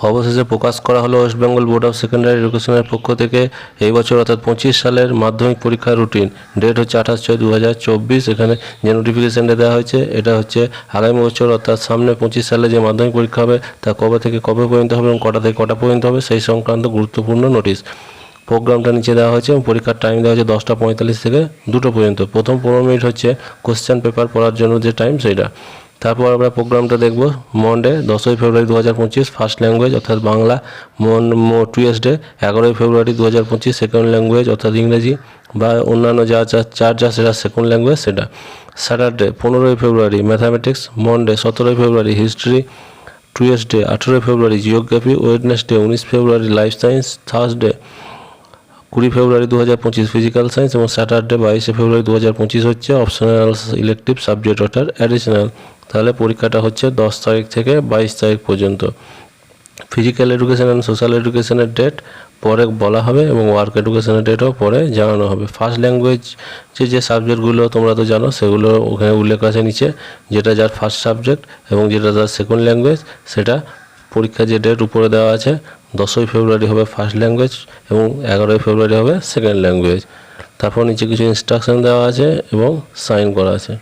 অবশেষে প্রকাশ করা হলো West Bengal board of secondary এডুকেশনের পক্ষ থেকে এই বছর অর্থাৎ 25 সালের মাধ্যমিক পরীক্ষার রুটিন। ডেট হচ্ছে 28/6/2024। এখানে যে নোটিফিকেশানটা দেওয়া হয়েছে এটা হচ্ছে আগামী বছর অর্থাৎ সামনে 25 সালে যে মাধ্যমিক পরীক্ষা হবে তা কবে থেকে কবে পর্যন্ত হবে এবং কটা থেকে কটা পর্যন্ত হবে সেই সংক্রান্ত গুরুত্বপূর্ণ নোটিশ। প্রোগ্রামটা নিচে দেওয়া হয়েছে এবং পরীক্ষার টাইম দেওয়া হচ্ছে 10:45 থেকে 2টো পর্যন্ত। প্রথম 15 মিনিট হচ্ছে কোশ্চেন পেপার পড়ার জন্য যে টাইম সেইটা। তারপর আমরা প্রোগ্রামটা দেখব। মনডে 10ই ফেব্রুয়ারি 2025 ফার্স্ট ল্যাঙ্গুয়েজ অর্থাৎ বাংলা। টুয়েসডে 11ই ফেব্রুয়ারি 2025 সেকেন্ড ল্যাঙ্গুয়েজ অর্থাৎ ইংরেজি বা অন্যান্য যা সেটা সেকেন্ড ল্যাঙ্গুয়েজ সেটা। স্যাটারডে 15ই ফেব্রুয়ারি ম্যাথামেটিক্স। মনডে 17ই ফেব্রুয়ারি হিস্ট্রি। টুয়েসডে 18ই ফেব্রুয়ারি জিওগ্রাফি। ওয়েডনেসডে 19 ফেব্রুয়ারি লাইফ সায়েন্স। থার্সডে 20 ফেব্রুয়ারি 2025 ফিজিক্যাল সায়েন্স এবং স্যাটারডে 22 ফেব্রুয়ারি 2025 হচ্ছে অপশনাল ইলেকটিভ সাবজেক্ট অর্থাৎ অ্যাডিশনাল। তাহলে পরীক্ষাটা হচ্ছে 10 তারিখ থেকে 22 তারিখ পর্যন্ত। ফিজিক্যাল এডুকেশন অ্যান্ড সোশ্যাল এডুকেশনের ডেট পরে বলা হবে এবং ওয়ার্ক এডুকেশনের ডেটও পরে জানানো হবে। ফার্স্ট ল্যাঙ্গুয়েজ যে সাবজেক্টগুলো তোমরা তো জানো সেগুলো ওখানে উল্লেখ আছে নিচে, যেটা যার ফার্স্ট সাবজেক্ট এবং যেটা তার সেকেন্ড ল্যাঙ্গুয়েজ সেটা পরীক্ষার যে ডেট উপরে দেওয়া আছে 10ই ফেব্রুয়ারি হবে ফার্স্ট ল্যাঙ্গুয়েজ এবং 11ই ফেব্রুয়ারি হবে সেকেন্ড ল্যাঙ্গুয়েজ। তারপর নিচে কিছু ইনস্ট্রাকশন দেওয়া আছে এবং সাইন করা আছে।